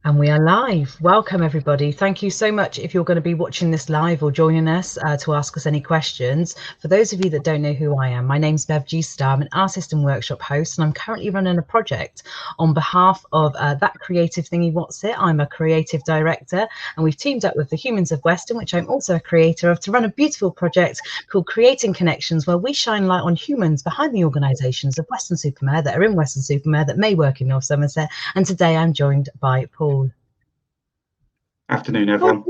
And we are live. Welcome, everybody. Thank you so much if you're going to be watching this live or joining us to ask us any questions. For those of you that don't know who I am, my name's Bev G. Star. I'm an artist and workshop host, and I'm currently running a project on behalf of that Creative Thingy Wotsit. I'm a creative director, and we've teamed up with the Humans of Weston, which I'm also a creator of, to run a beautiful project called Creating Connections, where we shine light on humans behind the organisations of Weston-super-Mare that are in Weston-super-Mare that may work in North Somerset. And today I'm joined by Paul. Afternoon, everyone.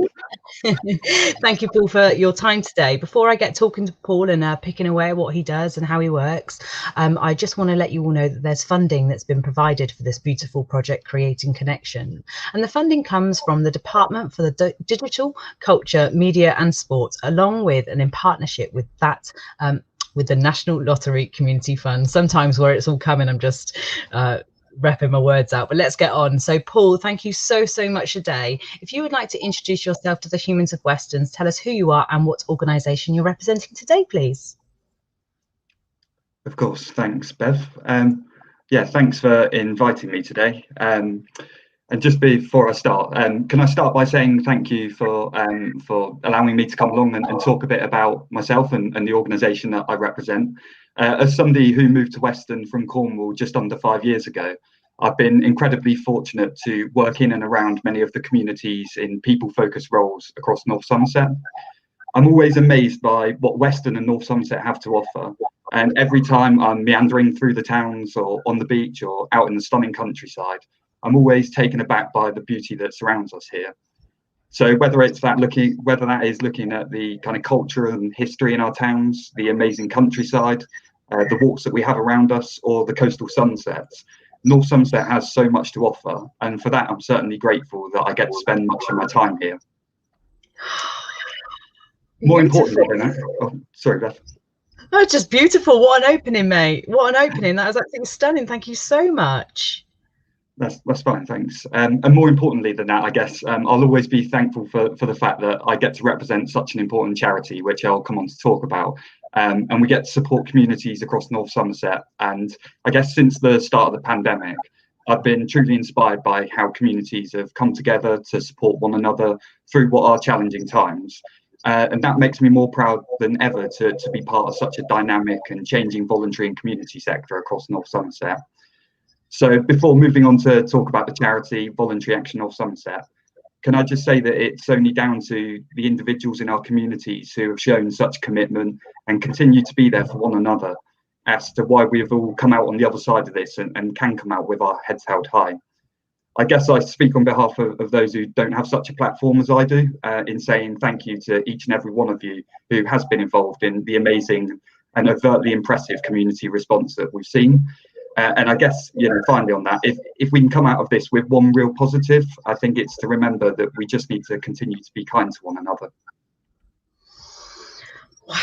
Thank you, Paul, for your time today. Before I get talking to Paul and picking away at what he does and how he works, I just want to let you all know that there's funding that's been provided for this beautiful project, Creating Connection. And the funding comes from the Department for the Digital, Culture, Media and Sport, along with and in partnership with that with the National Lottery Community Fund. Sometimes where it's all coming, I'm just repping my words out, but let's get on. So Paul, thank you so much today. If you would like to introduce yourself to the Humans of Westons, tell us who you are and what organisation you're representing today, please. Of course, thanks, Bev. Yeah, thanks for inviting me today. And just before I start, can I start by saying thank you for allowing me to come along and talk a bit about myself and the organisation that I represent. As somebody who moved to Weston from Cornwall just under 5 years ago, I've been incredibly fortunate to work in and around many of the communities in people-focused roles across North Somerset. I'm always amazed by what Weston and North Somerset have to offer. And every time I'm meandering through the towns or on the beach or out in the stunning countryside, I'm always taken aback by the beauty that surrounds us here. So whether that is looking at the kind of culture and history in our towns, the amazing countryside, the walks that we have around us, or the coastal sunsets, North Somerset has so much to offer. And for that, I'm certainly grateful that I get to spend much of my time here. More importantly than that, sorry, Beth. Oh, just beautiful. What an opening, mate. What an opening. That was absolutely stunning. Thank you so much. That's fine, thanks. And more importantly than that, I guess, I'll always be thankful for the fact that I get to represent such an important charity, which I'll come on to talk about. And we get to support communities across North Somerset. And I guess since the start of the pandemic, I've been truly inspired by how communities have come together to support one another through what are challenging times. And that makes me more proud than ever to be part of such a dynamic and changing voluntary and community sector across North Somerset. So before moving on to talk about the charity Voluntary Action North Somerset, can I just say that it's only down to the individuals in our communities who have shown such commitment and continue to be there for one another as to why we have all come out on the other side of this and can come out with our heads held high. I guess I speak on behalf of those who don't have such a platform as I do in saying thank you to each and every one of you who has been involved in the amazing and overtly impressive community response that we've seen. And I guess, finally on that, if we can come out of this with one real positive, I think it's to remember that we just need to continue to be kind to one another. Wow,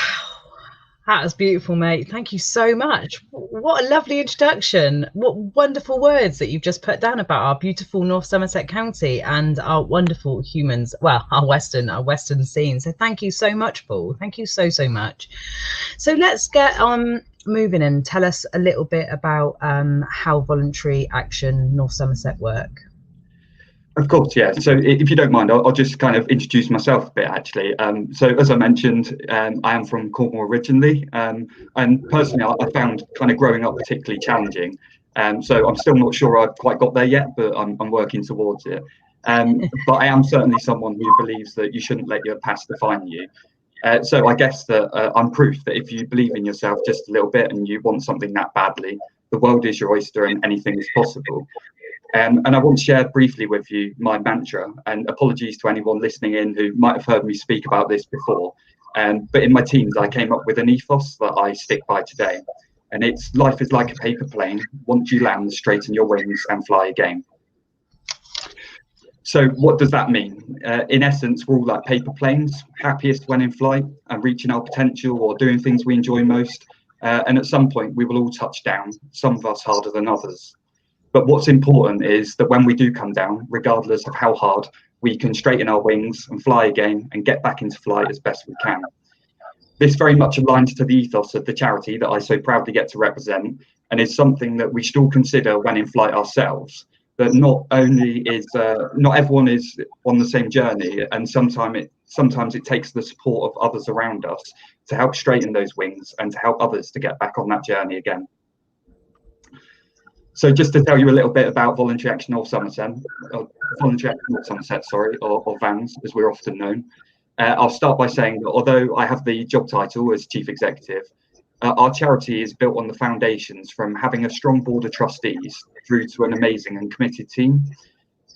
that was beautiful, mate. Thank you so much. What a lovely introduction. What wonderful words that you've just put down about our beautiful North Somerset County and our wonderful humans, well, our Western scene. So thank you so much, Paul. Thank you so much. So let's get on moving and tell us a little bit about how Voluntary Action North Somerset work. Of course, yeah. So if you don't mind, I'll just kind of introduce myself a bit, actually. So as I mentioned, I am from Cornwall originally, and personally, I found kind of growing up particularly challenging. So I'm still not sure I've quite got there yet, but I'm working towards it. But I am certainly someone who believes that you shouldn't let your past define you. So I guess that I'm proof that if you believe in yourself just a little bit and you want something that badly, the world is your oyster and anything is possible. And I want to share briefly with you my mantra, and apologies to anyone listening in who might have heard me speak about this before. But in my teens, I came up with an ethos that I stick by today. And it's life is like a paper plane. Once you land, straighten your wings and fly again. So what does that mean? In essence, we're all like paper planes, happiest when in flight and reaching our potential or doing things we enjoy most. And at some point, we will all touch down, some of us harder than others. But what's important is that when we do come down, regardless of how hard, we can straighten our wings and fly again and get back into flight as best we can. This very much aligns to the ethos of the charity that I so proudly get to represent, and is something that we should all consider when in flight ourselves. that not everyone is on the same journey, and sometimes it takes the support of others around us to help straighten those wings and to help others to get back on that journey again. So just to tell you a little bit about Voluntary Action North Somerset, or VANS, as we're often known. I'll start by saying that although I have the job title as Chief Executive, our charity is built on the foundations from having a strong board of trustees through to an amazing and committed team.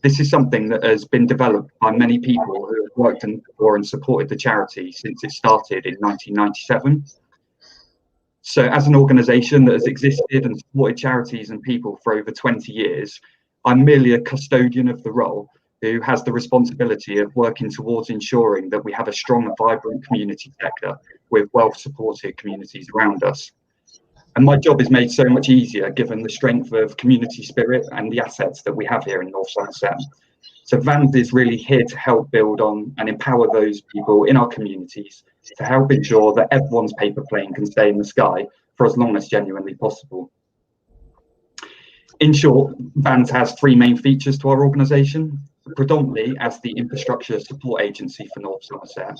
This is something that has been developed by many people who have worked for and supported the charity since it started in 1997. So as an organisation that has existed and supported charities and people for over 20 years, I'm merely a custodian of the role who has the responsibility of working towards ensuring that we have a strong and vibrant community sector with well-supported communities around us. And my job is made so much easier given the strength of community spirit and the assets that we have here in North Somerset. So VANS is really here to help build on and empower those people in our communities to help ensure that everyone's paper plane can stay in the sky for as long as genuinely possible. In short, VANS has three main features to our organisation. Predominantly as the infrastructure support agency for North Somerset,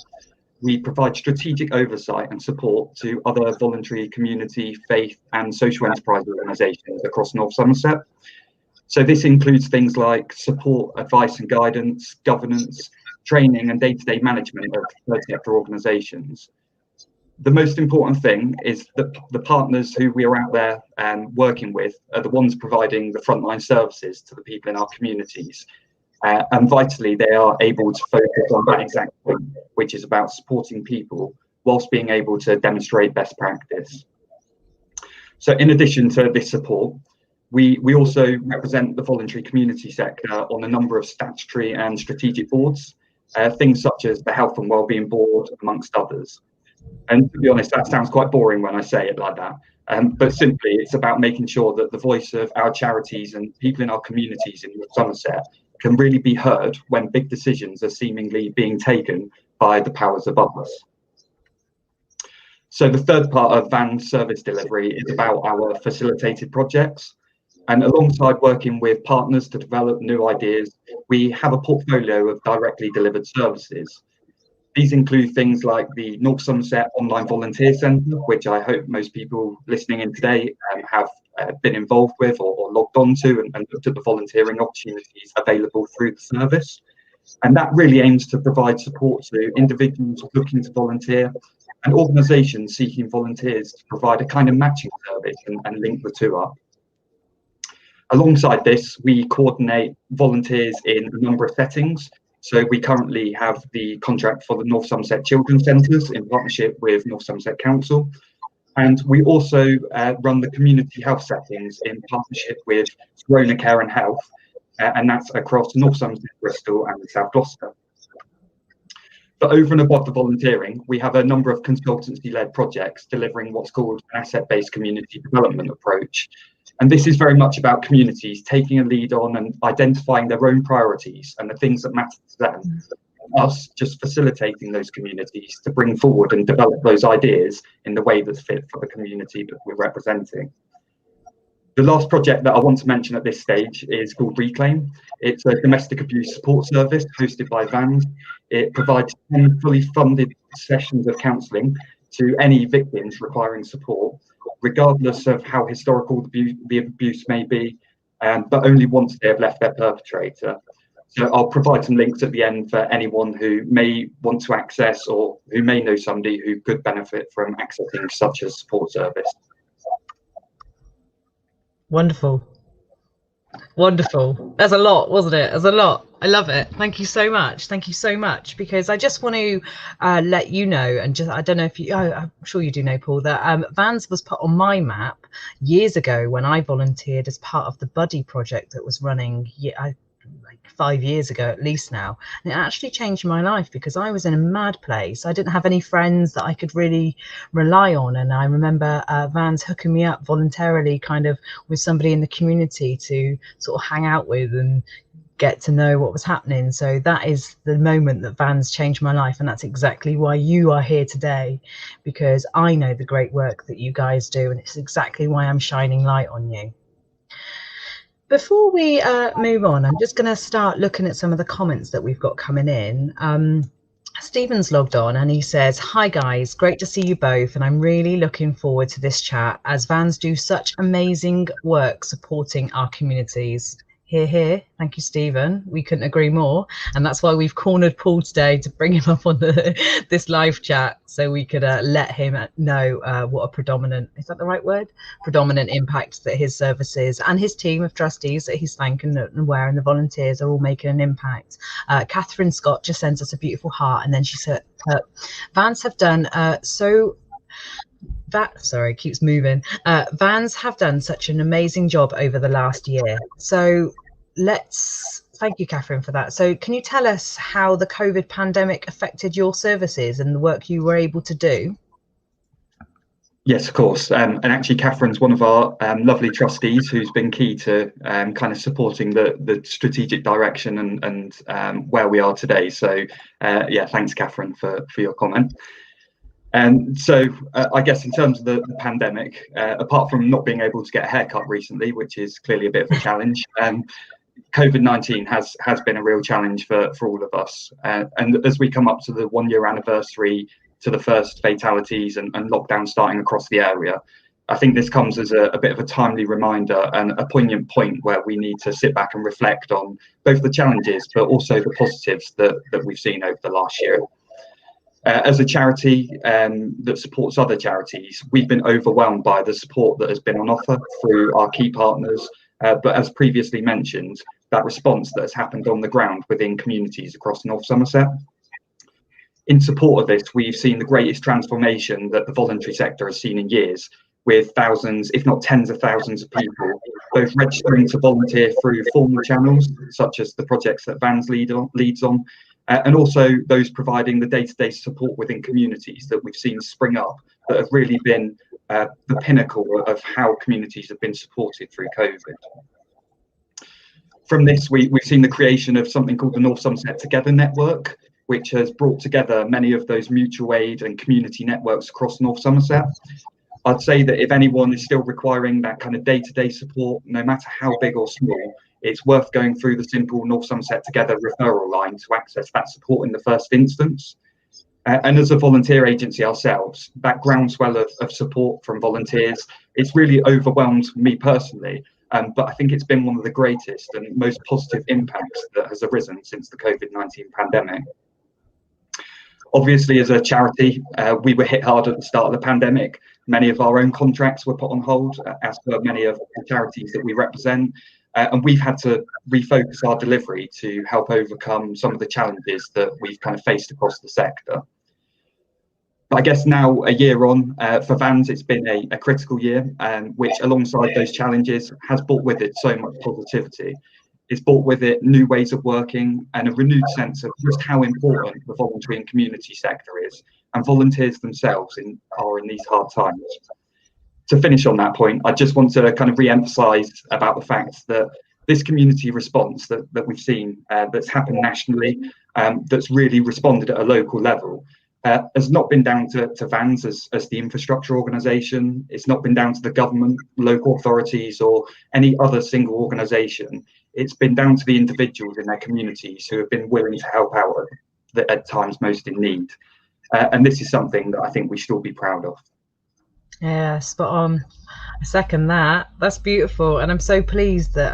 we provide strategic oversight and support to other voluntary community, faith and social enterprise organisations across North Somerset. So this includes things like support, advice and guidance, governance, training and day-to-day management of third sector organisations. The most important thing is that the partners who we are out there working with are the ones providing the frontline services to the people in our communities. And vitally, they are able to focus on that exact thing, which is about supporting people whilst being able to demonstrate best practice. So in addition to this support, we also represent the voluntary community sector on a number of statutory and strategic boards, things such as the Health and Wellbeing Board, amongst others. And to be honest, that sounds quite boring when I say it like that. But simply, it's about making sure that the voice of our charities and people in our communities in Somerset can really be heard when big decisions are seemingly being taken by the powers above us. So the third part of VANS service delivery is about our facilitated projects. And alongside working with partners to develop new ideas, we have a portfolio of directly delivered services. These include things like the North Somerset Online Volunteer Centre, which I hope most people listening in today have been involved with or logged on to and looked at the volunteering opportunities available through the service. And that really aims to provide support to individuals looking to volunteer and organisations seeking volunteers to provide a kind of matching service and link the two up. Alongside this, we coordinate volunteers in a number of settings. So we currently have the contract for the North Somerset Children's Centres in partnership with North Somerset Council. And we also run the community health settings in partnership with Corona Care and Health, and that's across North Somerset, Bristol and South Gloucester. But over and above the volunteering, we have a number of consultancy-led projects delivering what's called an asset-based community development approach. And this is very much about communities taking a lead on and identifying their own priorities and the things that matter to them. Us just facilitating those communities to bring forward and develop those ideas in the way that's fit for the community that we're representing. The last project that I want to mention at this stage is called Reclaim. It's a domestic abuse support service hosted by VANS. It provides 10 fully funded sessions of counselling to any victims requiring support, regardless of how historical the abuse may be, but only once they have left their perpetrator. So I'll provide some links at the end for anyone who may want to access or who may know somebody who could benefit from accessing such a support service. Wonderful. Wonderful. There's a lot, wasn't it? There's a lot. I love it. Thank you so much. Thank you so much. Because I just want to let you know, and just, I don't know if you, I'm sure you do know, Paul, that VANS was put on my map years ago when I volunteered as part of the Buddy project that was running like 5 years ago at least now. And it actually changed my life because I was in a mad place. I didn't have any friends that I could really rely on. And I remember VANS hooking me up voluntarily kind of with somebody in the community to sort of hang out with and get to know what was happening. So that is the moment that VANS changed my life, and that's exactly why you are here today, because I know the great work that you guys do, and it's exactly why I'm shining light on you. Before we move on, I'm just going to start looking at some of the comments that we've got coming in. Stephen's logged on and he says, "Hi guys, great to see you both, and I'm really looking forward to this chat as VANS do such amazing work supporting our communities." Hear, hear. Thank you, Stephen. We couldn't agree more, and that's why we've cornered Paul today to bring him up on this live chat so we could let him know what a predominant, is that the right word? Predominant impact that his services and his team of trustees that he's thanking and wearing the volunteers are all making an impact. Catherine Scott just sends us a beautiful heart, and then she said, "VANS have done sorry, keeps moving. VANS have done such an amazing job over the last year." So thank you, Catherine, for that. So can you tell us how the COVID pandemic affected your services and the work you were able to do? Yes, of course. And actually, Catherine's one of our lovely trustees who's been key to kind of supporting the strategic direction and where we are today. So yeah, thanks, Catherine, for your comment. And so I guess in terms of the pandemic, apart from not being able to get a haircut recently, which is clearly a bit of a challenge, COVID-19 has been a real challenge for all of us. And as we come up to the 1-year anniversary to the first fatalities and lockdown starting across the area, I think this comes as a bit of a timely reminder and a poignant point where we need to sit back and reflect on both the challenges, but also the positives that we've seen over the last year. As a charity that supports other charities, we've been overwhelmed by the support that has been on offer through our key partners. But as previously mentioned, that response that has happened on the ground within communities across North Somerset. In support of this, we've seen the greatest transformation that the voluntary sector has seen in years, with thousands, if not tens of thousands of people, both registering to volunteer through formal channels, such as the projects that VANS leads on, and also those providing the day-to-day support within communities that we've seen spring up that have really been the pinnacle of how communities have been supported through COVID. From this, we've seen the creation of something called the North Somerset Together Network, which has brought together many of those mutual aid and community networks across North Somerset. I'd say that if anyone is still requiring that kind of day-to-day support, no matter how big or small, it's worth going through the simple North Somerset Together referral line to access that support in the first instance. And as a volunteer agency ourselves, that groundswell of support from volunteers, it's really overwhelmed me personally. But I think it's been one of the greatest and most positive impacts that has arisen since the COVID-19 pandemic. Obviously, as a charity, we were hit hard at the start of the pandemic. Many of our own contracts were put on hold, as per many of the charities that we represent. And we've had to refocus our delivery to help overcome some of the challenges that we've kind of faced across the sector. But I guess now, a year on, for VANS, it's been a critical year, which alongside those challenges has brought with it so much positivity. It's brought with it new ways of working and a renewed sense of just how important the voluntary and community sector is, and volunteers themselves are in these hard times. To finish on that point, I just want to kind of re-emphasize about the fact that this community response that we've seen that's happened nationally, that's really responded at a local level, has not been down to VANS as the infrastructure organisation. It's not been down to the government, local authorities, or any other single organisation. It's been down to the individuals in their communities who have been willing to help out at times most in need. And this is something that I think we should all be proud of. Yeah, spot on. I second that. That's beautiful, and I'm so pleased that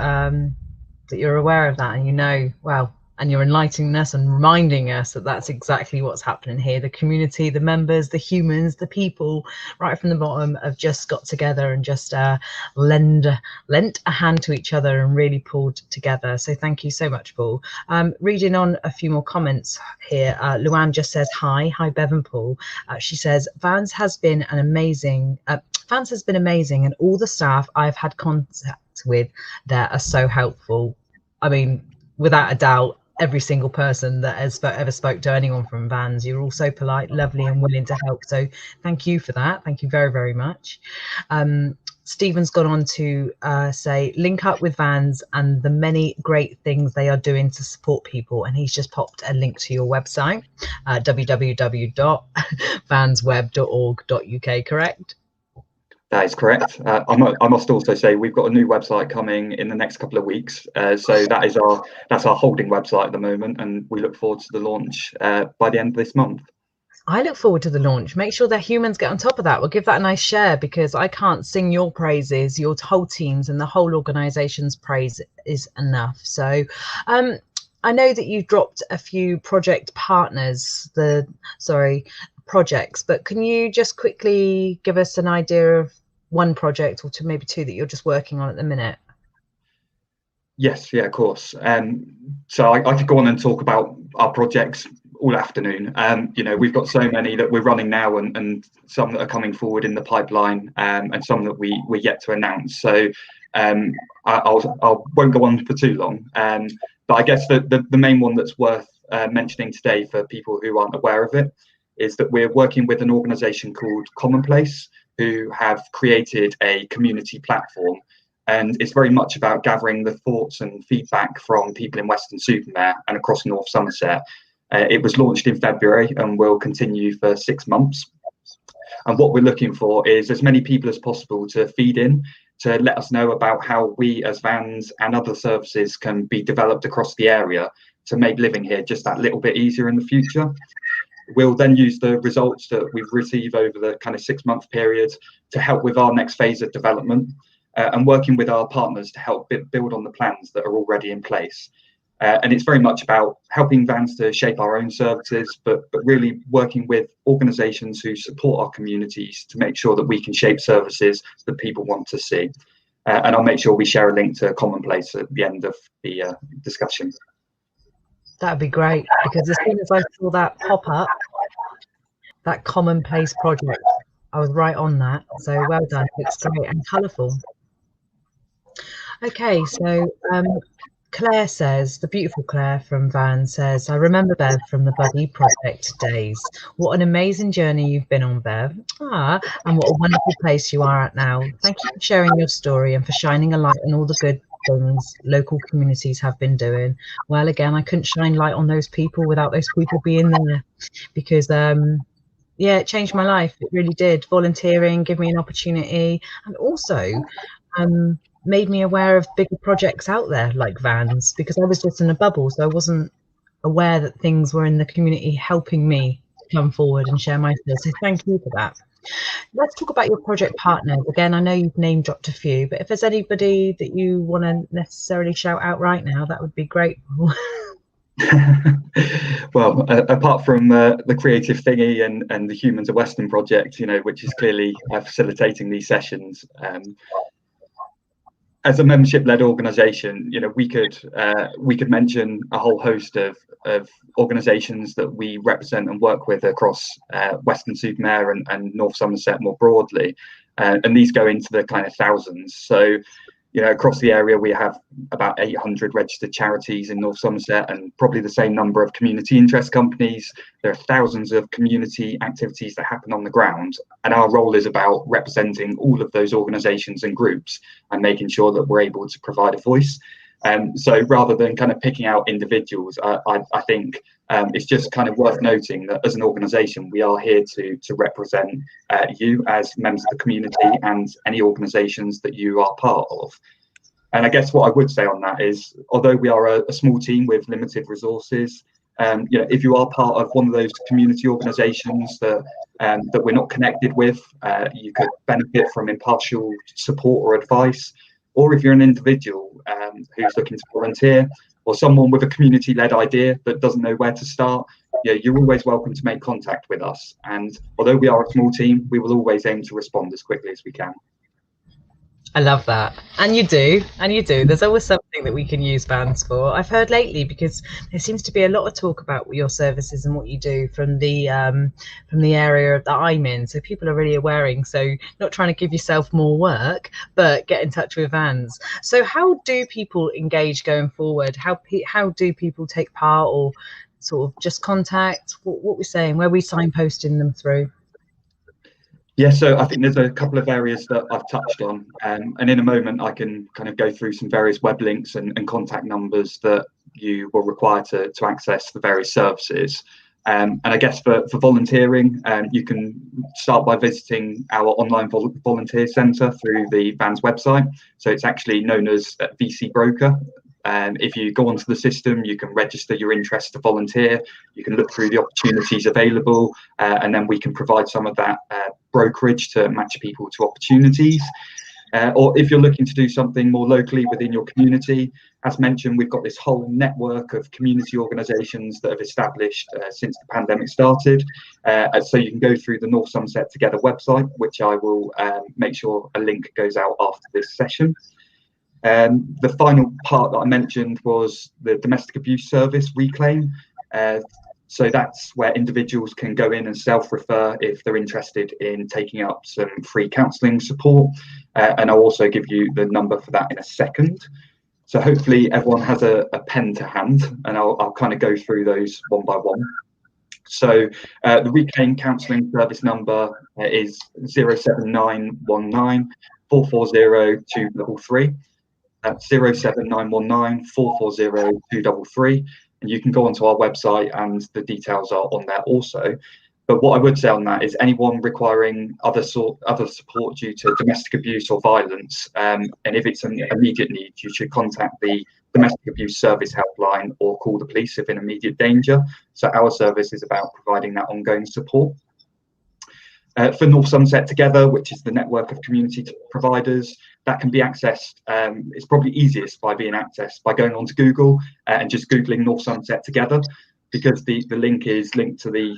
that you're aware of that, and you know, well, and you're enlightening us and reminding us that that's exactly what's happening here. The community, the members, the humans, the people, right from the bottom, have just got together and just lent a hand to each other and really pulled together. So thank you so much, Paul. Reading on a few more comments here. Luann just says hi, Bev and Paul. She says VANS has been amazing, and all the staff I've had contact with there are so helpful. I mean, without a doubt, every single person that has ever spoke to anyone from VANS, you're all so polite, lovely and willing to help. So thank you for that. Thank you very, very much. Stephen's gone on to say, link up with VANS and the many great things they are doing to support people. And he's just popped a link to your website, www.vansweb.org.uk, correct? That is correct. I must also say we've got a new website coming in the next couple of weeks. So that's our holding website at the moment, and we look forward to the launch by the end of this month. I look forward to the launch. Make sure that Humans get on top of that. We'll give that a nice share, because I can't sing your praises. Your whole team's and the whole organisation's praise is enough. So I know that you've dropped a few project partners, projects, but can you just quickly give us an idea of one project or maybe two that you're just working on at the minute? Yes, yeah, of course. So I could go on and talk about our projects all afternoon. We've got so many that we're running now, and some that are coming forward in the pipeline, and some that we're yet to announce. So I won't go on for too long. But I guess the main one that's worth mentioning today for people who aren't aware of it is that we're working with an organisation called Commonplace, who have created a community platform. And it's very much about gathering the thoughts and feedback from people in Weston-super-Mare and across North Somerset. It was launched in February and will continue for 6 months. And what we're looking for is as many people as possible to feed in, to let us know about how we as VANS and other services can be developed across the area to make living here just that little bit easier in the future. We'll then use the results that we've received over the kind of 6-month period to help with our next phase of development, and working with our partners to help build on the plans that are already in place. And it's very much about helping VANS to shape our own services, but really working with organisations who support our communities to make sure that we can shape services that people want to see. And I'll make sure we share a link to Commonplace at the end of the discussion. That'd be great, because as soon as I saw that pop up, that Commonplace project, I was right on that. So well done. Looks great and colourful. Okay, so Claire says, the beautiful Claire from VANS says, I remember Bev from the Buddy Project days. What an amazing journey you've been on, Bev. And what a wonderful place you are at now. Thank you for sharing your story and for shining a light on all the good things local communities have been doing. Well, again, I couldn't shine light on those people without those people being there, because yeah, it changed my life. It really did. Volunteering gave me an opportunity, and also made me aware of bigger projects out there like VANS, because I was just in a bubble, so I wasn't aware that things were in the community helping me come forward and share my skills. So thank you for that. Let's talk about your project partners. Again, I know you've name dropped a few, but if there's anybody that you want to necessarily shout out right now, that would be great. Well, apart from the Creative Thingy and the Humans of Weston project, which is clearly facilitating these sessions, as a membership-led organisation, we could mention a whole host of organisations that we represent and work with across Weston-super-Mare and North Somerset more broadly, and these go into the kind of thousands. So, across the area we have about 800 registered charities in North Somerset, and probably the same number of community interest companies. There are thousands of community activities that happen on the ground, and our role is about representing all of those organisations and groups and making sure that we're able to provide a voice. So rather than kind of picking out individuals, I think it's just kind of worth noting that as an organisation, we are here to represent you as members of the community and any organisations that you are part of. And I guess what I would say on that is, although we are a small team with limited resources, if you are part of one of those community organisations that we're not connected with, you could benefit from impartial support or advice. Or if you're an individual who's looking to volunteer, or someone with a community-led idea that doesn't know where to start, you're always welcome to make contact with us. And although we are a small team, we will always aim to respond as quickly as we can. I love that. And you do. There's always something that we can use VANS for. I've heard lately, because there seems to be a lot of talk about your services and what you do from the area that I'm in. So people are really aware. So not trying to give yourself more work, but get in touch with VANS. So how do people engage going forward? How do people take part, or sort of just contact? What we're saying, where we signposting them through? Yeah, so I think there's a couple of areas that I've touched on, and in a moment I can kind of go through some various web links and contact numbers that you will require to access the various services. And I guess for volunteering, you can start by visiting our online volunteer centre through the VANS website. So it's actually known as VC Broker. If you go onto the system, you can register your interest to volunteer. You can look through the opportunities available, and then we can provide some of that brokerage to match people to opportunities. Or if you're looking to do something more locally within your community, as mentioned, we've got this whole network of community organisations that have established since the pandemic started. So you can go through the North Somerset Together website, which I will make sure a link goes out after this session. The final part that I mentioned was the domestic abuse service Reclaim. So that's where individuals can go in and self-refer if they're interested in taking up some free counselling support. And I'll also give you the number for that in a second. So hopefully everyone has a pen to hand, and I'll kind of go through those one by one. So the Reclaim Counselling Service number is 07919 440 233. That's 07919 440 233. And you can go onto our website and the details are on there also. But what I would say on that is anyone requiring other support due to domestic abuse or violence, and if it's an immediate need, you should contact the Domestic Abuse Service Helpline or call the police if in immediate danger. So our service is about providing that ongoing support. For North Somerset Together, which is the network of community providers, that can be accessed. It's probably easiest by being accessed by going onto Google and just Googling North Somerset Together, because the link is linked to the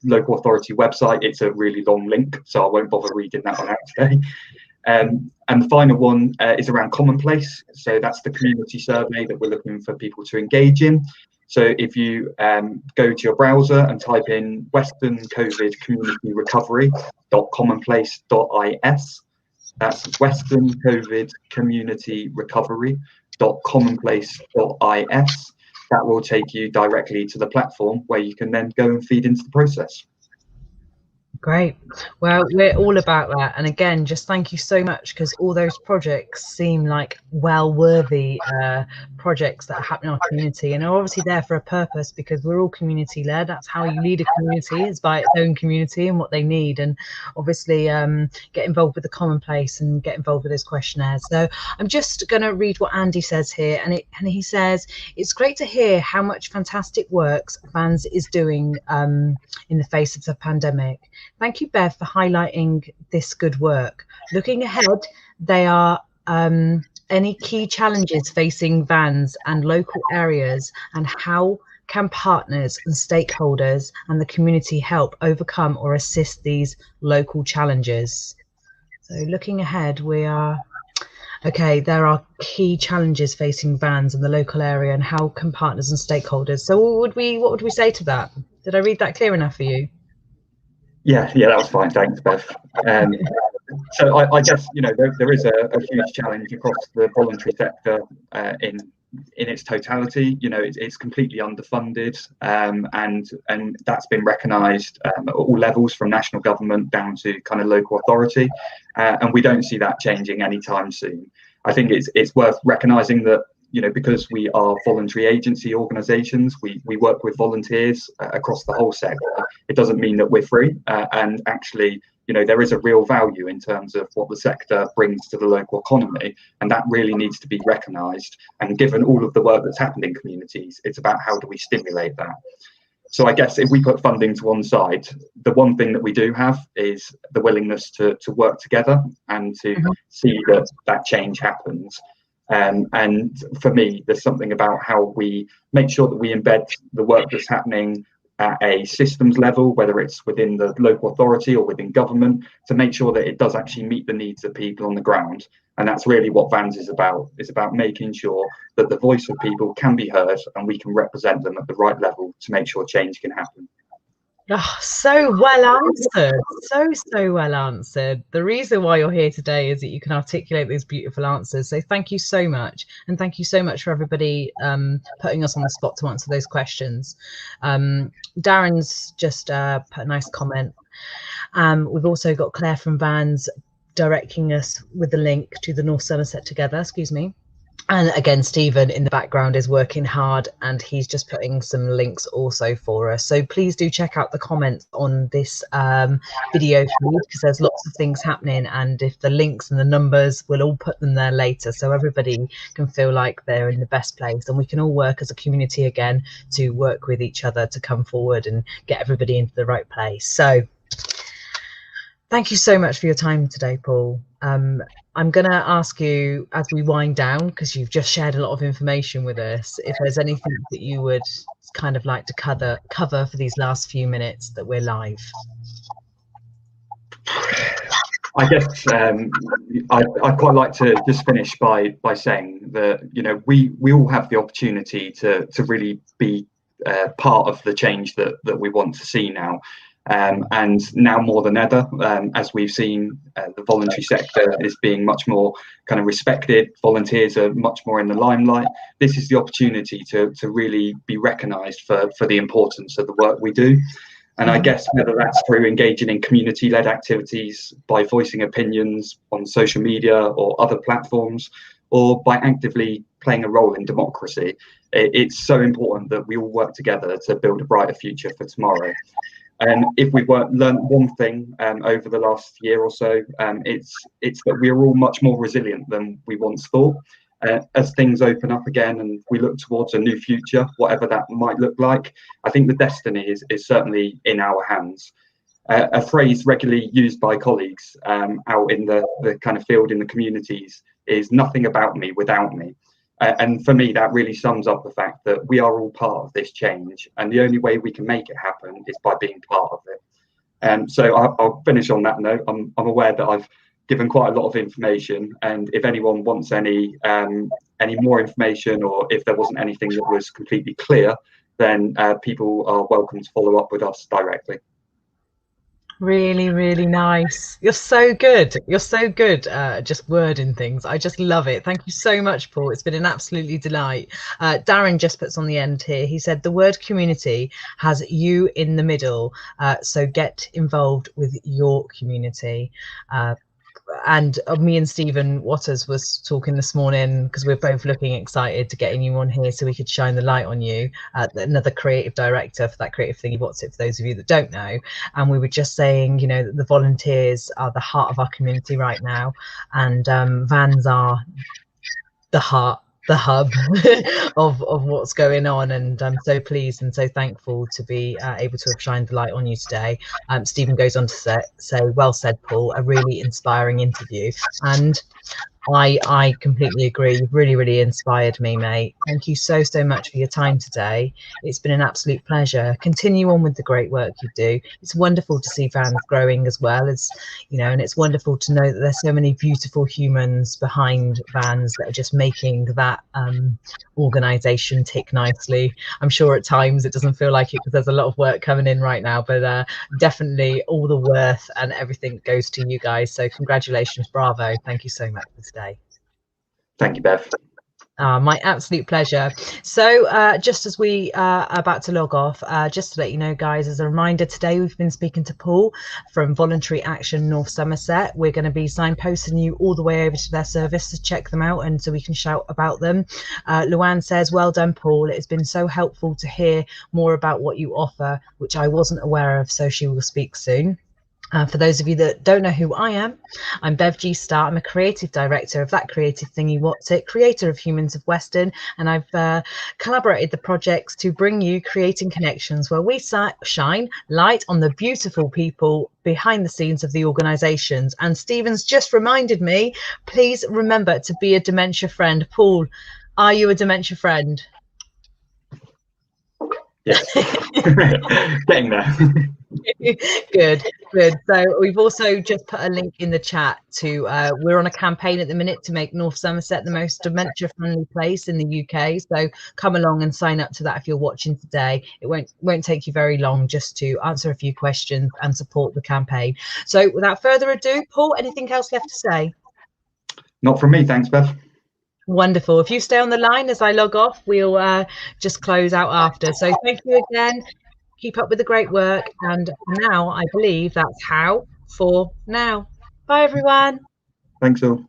local authority website. It's a really long link, so I won't bother reading that one out today. And the final one is around Commonplace. So that's the community survey that we're looking for people to engage in. So if you go to your browser and type in Western COVID Community Recovery.commonplace.is, that's Western COVID Community Recovery.commonplace.is, that will take you directly to the platform where you can then go and feed into the process. Great. Well, we're all about that. And again, just thank you so much, because all those projects seem like well-worthy projects that are happening in our community, and are obviously there for a purpose, because we're all community-led. That's how you lead a community, is by its own community and what they need. And obviously get involved with the Commonplace and get involved with those questionnaires. So I'm just going to read what Andy says here. And he says, it's great to hear how much fantastic works VANS is doing in the face of the pandemic. Thank you, Bev, for highlighting this good work. Looking ahead, there are any key challenges facing VANS and local areas, and how can partners and stakeholders and the community help overcome or assist these local challenges? So looking ahead, there are key challenges facing VANS in the local area, and how can partners and stakeholders? So what would we say to that? Did I read that clear enough for you? Yeah, that was fine. Thanks, Bev. So I guess, there is a huge challenge across the voluntary sector in its totality. It's completely underfunded, and that's been recognised at all levels, from national government down to kind of local authority, and we don't see that changing anytime soon. I think it's worth recognising that, because we are voluntary agency organisations, we work with volunteers across the whole sector. It doesn't mean that we're free, and actually, there is a real value in terms of what the sector brings to the local economy, and that really needs to be recognised. And given all of the work that's happened in communities, it's about how do we stimulate that. So I guess if we put funding to one side, the one thing that we do have is the willingness to work together and to see that change happens. And for me, there's something about how we make sure that we embed the work that's happening at a systems level, whether it's within the local authority or within government, to make sure that it does actually meet the needs of people on the ground. And that's really what VANS is about. It's about making sure that the voice of people can be heard and we can represent them at the right level to make sure change can happen. Oh, so well answered. So well answered. The reason why you're here today is that you can articulate those beautiful answers. So thank you so much. And thank you so much for everybody putting us on the spot to answer those questions. Darren's just put a nice comment. We've also got Claire from VANS directing us with the link to the North Somerset Together, And again, Stephen in the background is working hard, and he's just putting some links also for us. So please do check out the comments on this video feed, because there's lots of things happening, and if the links and the numbers, we'll all put them there later, so everybody can feel like they're in the best place, and we can all work as a community again to work with each other to come forward and get everybody into the right place. So thank you so much for your time today, Paul. I'm going to ask you, as we wind down, because you've just shared a lot of information with us, if there's anything that you would kind of like to cover for these last few minutes that we're live. I guess I'd quite like to just finish by saying that, you know, we all have the opportunity to really be part of the change that we want to see now. And now more than ever, as we've seen, the voluntary sector is being much more kind of respected. Volunteers are much more in the limelight. This is the opportunity to really be recognised for the importance of the work we do. And I guess whether that's through engaging in community-led activities, by voicing opinions on social media or other platforms, or by actively playing a role in democracy, it's so important that we all work together to build a brighter future for tomorrow. And if we've learned one thing over the last year or so, it's that we are all much more resilient than we once thought. As things open up again and we look towards a new future, whatever that might look like, I think the destiny is certainly in our hands. A phrase regularly used by colleagues out in the kind of field in the communities is "nothing about me without me." And for me, that really sums up the fact that we are all part of this change, and the only way we can make it happen is by being part of it. So I'll finish on that note. I'm aware that I've given quite a lot of information, and if anyone wants any more information, or if there wasn't anything that was completely clear, then people are welcome to follow up with us directly. Really, really nice. You're so good. You're so good just wording things. I just love it. Thank you so much, Paul. It's been an absolutely delight. Darren just puts on the end here. He said the word community has you in the middle, so get involved with your community. And me and Stephen Waters was talking this morning, because we're both looking excited to getting you on here so we could shine the light on you, another creative director for that Creative Thingy Wotsit, for those of you that don't know. And we were just saying, you know, that the volunteers are the heart of our community right now, and VANS are the heart, the hub of what's going on, and I'm so pleased and so thankful to be able to have shined the light on you today. Stephen goes on to say, well said, Paul, a really inspiring interview. And I completely agree. You've really, really inspired me, mate. Thank you so, so much for your time today. It's been an absolute pleasure. Continue on with the great work you do. It's wonderful to see VANS growing as well, as you know, and it's wonderful to know that there's so many beautiful humans behind VANS that are just making that organisation tick nicely. I'm sure at times it doesn't feel like it, because there's a lot of work coming in right now, but definitely all the worth and everything goes to you guys. So congratulations, bravo. Thank you so much for today. Thank you, Bev. My absolute pleasure. So just as we are about to log off, just to let you know, guys, as a reminder, today we've been speaking to Paul from Voluntary Action North Somerset. We're going to be signposting you all the way over to their service to check them out, and so we can shout about them. Luann says, well done, Paul. It's been so helpful to hear more about what you offer, which I wasn't aware of, so she will speak soon. For those of you that don't know who I am, I'm Bev G. Starr. I'm a creative director of that Creative Thingy Wotsit, creator of Humans of Weston, and I've collaborated the projects to bring you Creating Connections, where we shine light on the beautiful people behind the scenes of the organisations. And Stephen's just reminded me, please remember to be a dementia friend. Paul, are you a dementia friend? Yes. Getting there. Good. So we've also just put a link in the chat to we're on a campaign at the minute to make North Somerset the most dementia friendly place in the UK, so come along and sign up to that if you're watching today. It won't take you very long, just to answer a few questions and support the campaign. So without further ado, Paul, anything else left to say? Not from me, thanks, Bev. Wonderful. If you stay on the line as I log off, we'll just close out after. So thank you again. Keep up with the great work. And now I believe that's how for now. Bye, everyone. Thanks all.